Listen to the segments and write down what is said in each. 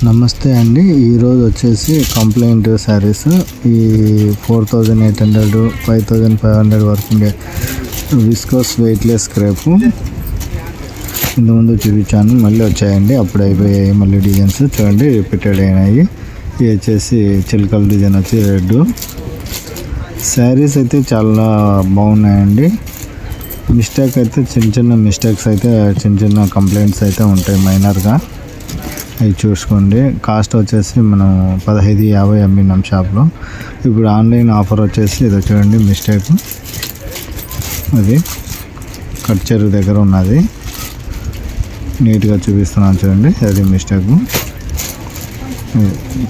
నమస్తే అండి. ఈరోజు వచ్చేసి కంప్లైంట్ శారీస్ ఈ 4800 5500 వరకు ఉండే విస్కోస్ వెయిట్లెస్ క్రేపు ఇంతకుముందు చూపించాను, మళ్ళీ వచ్చాయండి. అప్పుడు అయిపోయాయి మళ్ళీ డిజైన్స్ చూడండి, రిపీటెడ్ అయినాయి. ఇది వచ్చేసి చిలకల డిజైన్ వచ్చి రెడ్. శారీస్ అయితే చాలా బాగున్నాయండి. మిస్టేక్ అయితే చిన్న మిస్టేక్స్ అయితే చిన్న కంప్లైంట్స్ అయితే ఉంటాయి మైనర్గా, అవి చూసుకోండి. కాస్ట్ వచ్చేసి మనం 1550 అమ్మినాం షాప్లో. ఇప్పుడు ఆన్లైన్ ఆఫర్ వచ్చేసి ఇది చూడండి మిస్టేక్, అది కట్ చెరువు దగ్గర ఉన్నది, నీట్గా చూపిస్తున్నాను చూడండి. అది మిస్టేక్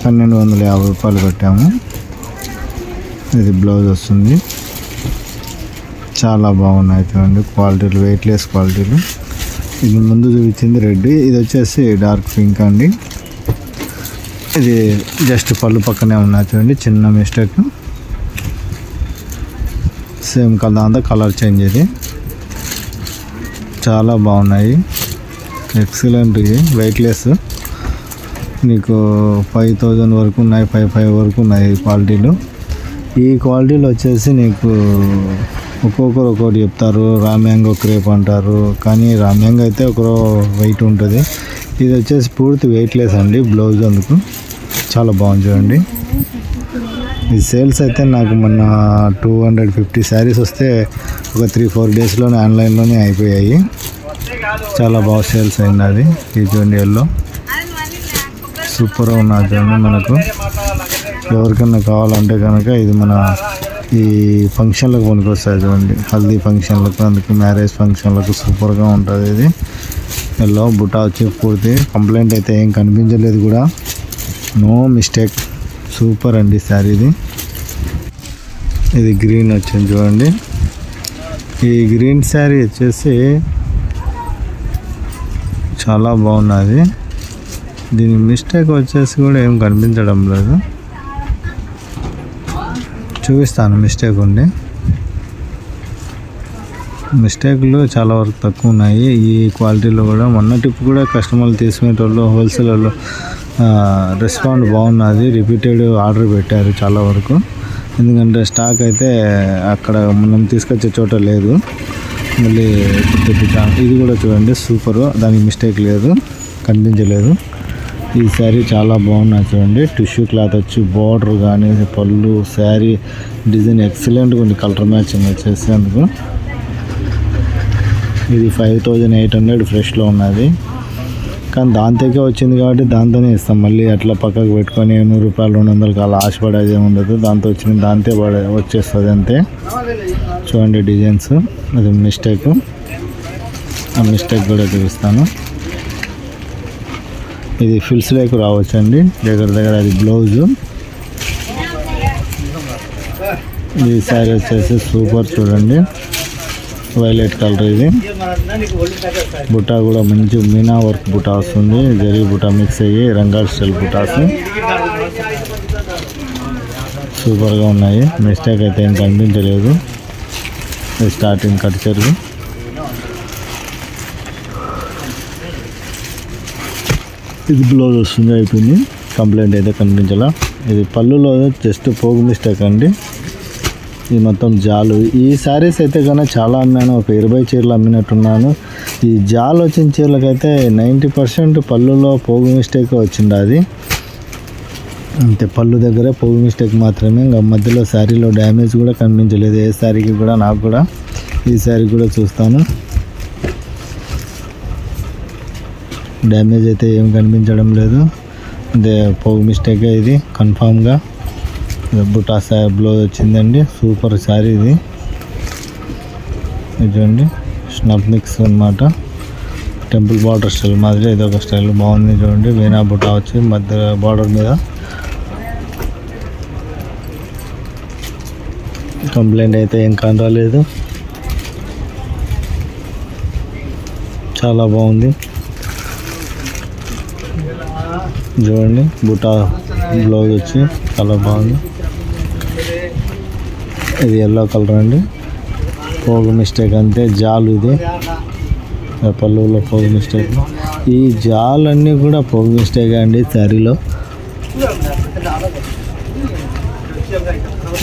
1250 రూపాయలు పెట్టాము. ఇది బ్లౌజ్ వస్తుంది, చాలా బాగున్నాయి చూడండి క్వాలిటీలు, వెయిట్లెస్ క్వాలిటీలు. ఇది ముందు చూపించింది రెడ్, ఇది వచ్చేసి డార్క్ పింక్ అండి. ఇది జస్ట్ పళ్ళు పక్కనే ఉన్నాయి చూడండి, చిన్న మిస్టేక్. సేమ్ కలర్ అంతా కలర్ చేంజ్. ఇది చాలా బాగున్నాయి, ఎక్సలెంట్. ఇది వెయిట్లెస్, నీకు 5000 వరకు ఉన్నాయి, 55 వరకు ఉన్నాయి క్వాలిటీలు. ఈ క్వాలిటీలు వచ్చేసి నీకు ఒక్కొక్కరు ఒక్కొక్కటి చెప్తారు. రామ్యాంగో క్రేప్ అంటారు, కానీ రామ్యాంగో అయితే ఒక వెయిట్ ఉంటుంది. ఇది వచ్చేసి పూర్తి వెయిట్లెస్ అండి. బ్లౌజ్ అందుకు చాలా బాగుంది చూడండి. ఈ సేల్స్ అయితే నాకు మొన్న 250 శారీస్ వస్తే ఒక 3-4 డేస్లోనే ఆన్లైన్లోనే అయిపోయాయి. చాలా బాగా సేల్స్ అయింది అది. ఇది చూడండి ఎల్లో, సూపర్గా ఉన్నది చూడండి. మనకు ఎవరికన్నా కావాలంటే కనుక ఇది మన ఈ ఫంక్షన్లకు పనికొస్తుంది చూడండి, హల్దీ ఫంక్షన్లకు, అందుకు మ్యారేజ్ ఫంక్షన్లకు సూపర్గా ఉంటుంది. ఇది ఎల్లో బుటా వచ్చి పూర్తి కంప్లైంట్ అయితే ఏం కనిపించలేదు కూడా, నో మిస్టేక్. సూపర్ అండి శారీ. ఇది గ్రీన్ వచ్చింది చూడండి. ఈ గ్రీన్ శారీ వచ్చేసి చాలా బాగున్నది. దీని మిస్టేక్ వచ్చేసి కూడా ఏం కనిపించడం లేదు, చూపిస్తాను. మిస్టేక్ ఉంది, మిస్టేక్లు చాలా వరకు తక్కువ ఉన్నాయి ఈ క్వాలిటీలో కూడా. మొన్న టిప్ కూడా కస్టమర్లు తీసుకునేటోళ్ళు, హోల్సేల్ వాళ్ళు రెస్పాండ్ బాగున్నది. రిపీటెడ్ ఆర్డర్ పెట్టారు చాలా వరకు, ఎందుకంటే స్టాక్ అయితే అక్కడ మనం తీసుకొచ్చే చోట లేదు. మళ్ళీ తెప్పించాను. ఇది కూడా చూడండి సూపర్, దానికి మిస్టేక్ లేదు, కనిపించలేదు. ఈ శారీ చాలా బాగున్నాయి చూడండి. టిష్యూ క్లాత్ వచ్చి బార్డర్ కానీ పళ్ళు, శారీ డిజైన్ ఎక్సలెంట్గా ఉంది. కలర్ మ్యాచింగ్ వచ్చేసి అందుకు. ఇది 5800 ఫ్రెష్లో ఉన్నది, కానీ దాంతోకే వచ్చింది కాబట్టి దాంతోనే ఇస్తాం. మళ్ళీ అట్లా పక్కకు పెట్టుకొని 100 రూపాయలు 200 అలా ఆశపడేది ఏమి ఉండదు. దాంతో వచ్చింది దాంతే వచ్చేస్తుంది అంతే. చూడండి డిజైన్స్, అది మిస్టేక్. ఆ మిస్టేక్ కూడా చూపిస్తాను. ఇది ఫిల్స్ లేకు రావచ్చండి దగ్గర. అది బ్లౌజు. ఈ శారీ వచ్చేసి సూపర్ చూడండి, వైలెట్ కలర్. ఇది బుటా కూడా మంచి మీనా వర్క్ బుటా వస్తుంది, జరీ బుటా మిక్స్ అయ్యి రంగాల్ స్టైల్ బుటాస్ సూపర్గా ఉన్నాయి. మిస్టేక్ అయితే ఏం కనిపించలేదు. స్టార్టింగ్ కట్ చెరువు. ఇది బ్లౌజ్ వస్తుంది, అయిపోయింది. కంప్లైంట్ అయితే కనిపించాల. ఇది పళ్ళులో జస్ట్ పోగు మిస్టేక్ అండి. ఇది మొత్తం జాలు. ఈ శారీస్ అయితే కన్నా చాలా అమ్మాను, ఒక 20 చీరలు అమ్మినట్టున్నాను. ఈ జాలు వచ్చిన చీరలకైతే 90% పళ్ళులో పోగు మిస్టేక్ వచ్చింది. అది అంతే, పళ్ళు దగ్గరే పోగు మిస్టేక్ మాత్రమే. ఇంకా మధ్యలో శారీలో డ్యామేజ్ కూడా కనిపించలేదు ఏ శారీకి కూడా. నాకు కూడా ఈ శారీ కూడా చూస్తాను, డ్యామేజ్ అయితే ఏం కనిపించడం లేదు. అదే పోగు మిస్టేకే ఇది కన్ఫామ్గా. బుటా బ్లౌజ్ వచ్చిందండి, సూపర్ శారీ. ఇది చూడండి స్నబ్ మిక్స్ అన్నమాట, టెంపుల్ బార్డర్ స్టైల్ మాదిరి. ఇది ఒక స్టైల్ బాగుంది చూడండి. వీణా బుటా వచ్చి మధ్య బార్డర్ మీద. కంప్లైంట్ అయితే ఏం కానరాలేదు, చాలా బాగుంది చూడండి. బుటా బ్లౌజ్ వచ్చి చాలా బాగుంది. ఇది ఎల్లో కలర్ అండి. పోగు మిస్టేక్ అంతే, జాలు. ఇది పళ్ళులో పోగు మిస్టేక్. ఈ జాలన్నీ కూడా పొగ మిస్టేక్ అండి. శారీలో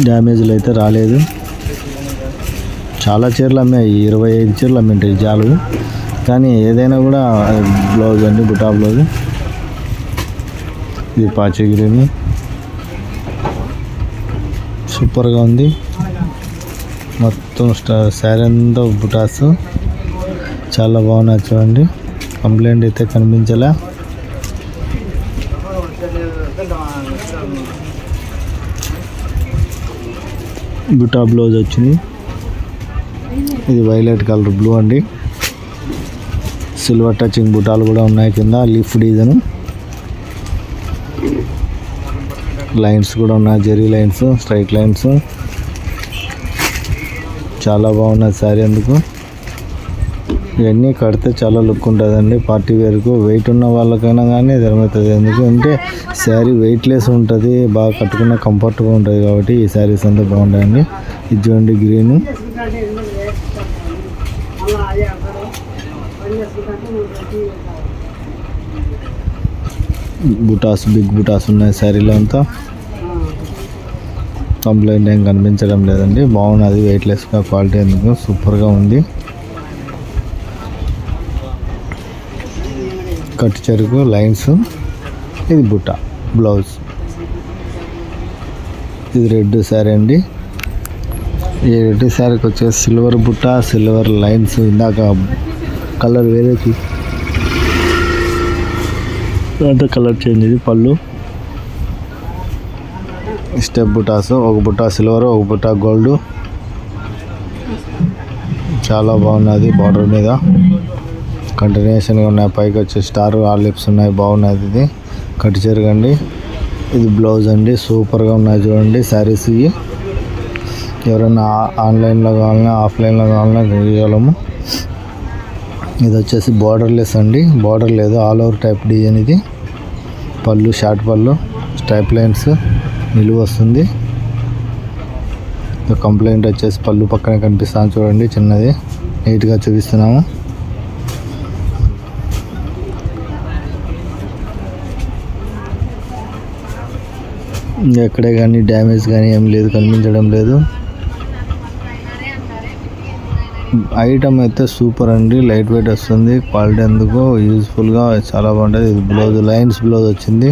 డ్యామేజ్లు అయితే రాలేదు. చాలా చీరలు అమ్మాయి, 25 చీరలు అమ్మింటాయి జాలు. కానీ ఏదైనా కూడా బ్లౌజ్ అండి, బుటా బ్లౌజ్. ఇది పాచి గ్రీన్ సూపర్గా ఉంది. మొత్తం శారీ అంతా బుటాస్ చాలా బాగున్నాయి చూడండి. కంప్లైంట్ అయితే కనిపించలే. బుటా బ్లౌజ్ వచ్చింది. ఇది వైలెట్ కలర్ బ్లూ అండి. సిల్వర్ టచింగ్ బుటాలు కూడా ఉన్నాయి. కింద లీఫ్ డిజైన్ లైన్స్ కూడా ఉన్నాయి. Zari lines, straight lines. చాలా బాగున్నది శారీ. అందుకు ఇవన్నీ కడితే చాలా లుక్ ఉంటుందండి. పార్టీ వేర్కు వెయిట్ ఉన్న వాళ్ళకైనా కానీ ధర్మవుతుంది. ఎందుకు అంటే శారీ వెయిట్లెస్ ఉంటుంది, బాగా కట్టుకున్న కంఫర్ట్గా ఉంటుంది. కాబట్టి ఈ శారీస్ అంతా బాగుంటాయండి. ఇది చూడండి గ్రీన్. బుటాస్, బిగ్ బుటాస్ ఉన్నాయి శారీలో అంతా. కంప్లైంట్ ఏం కనిపించడం లేదండి. బాగున్నది, వెయిట్లెస్గా, క్వాలిటీ ఎందుకు సూపర్గా ఉంది. కట్టు చెరుకు లైన్స్. ఇది బుట్ట బ్లౌజ్. ఇది రెడ్ శారీ అండి. ఈ రెడ్ శారీకి వచ్చేసి సిల్వర్ బుట్ట, సిల్వర్ లైన్స్. ఇందాక కలర్ వేరే అంతా కలర్ చేంజ్. ఇది పళ్ళు స్టెప్ బుటాస్. ఒక బుట్ట సిల్వర్, ఒక బుట్ట గోల్డ్. చాలా బాగున్నది. బార్డర్ మీద కంటిన్యూషన్గా ఉన్నాయి. పైకి వచ్చే స్టార్ ఆలిప్స్ ఉన్నాయి. బాగున్నది. ఇది కట్టు చెరగండి. ఇది బ్లౌజ్ అండి. సూపర్గా ఉన్నాయి చూడండి శారీస్. ఇవి ఎవరైనా ఆన్లైన్లో కావాలన్నా, ఆఫ్లైన్లో కావాలన్నా చేయగలము. ఇది వచ్చేసి బార్డర్లెస్ అండి. బార్డర్ లేదు, ఆల్ ఓవర్ టైప్ డిజైన్. ఇది పళ్ళు షార్ట్ పళ్ళు, స్ట్రైప్ లైన్స్, నిలువ వస్తుంది. కంప్లైంట్ వచ్చేసి పళ్ళు పక్కన కనిపిస్తాను చూడండి, చిన్నది. నీట్గా చూపిస్తున్నాము. ఎక్కడే కానీ డ్యామేజ్ కానీ ఏం లేదు, కనిపించడం లేదు. ఐటమ్ అయితే సూపర్ అండి. లైట్ వెయిట్ వస్తుంది. క్వాలిటీ ఎందుకు యూజ్ఫుల్గా చాలా బాగుంటుంది. ఇది బ్లౌజ్ లైన్స్ బ్లౌజ్ వచ్చింది.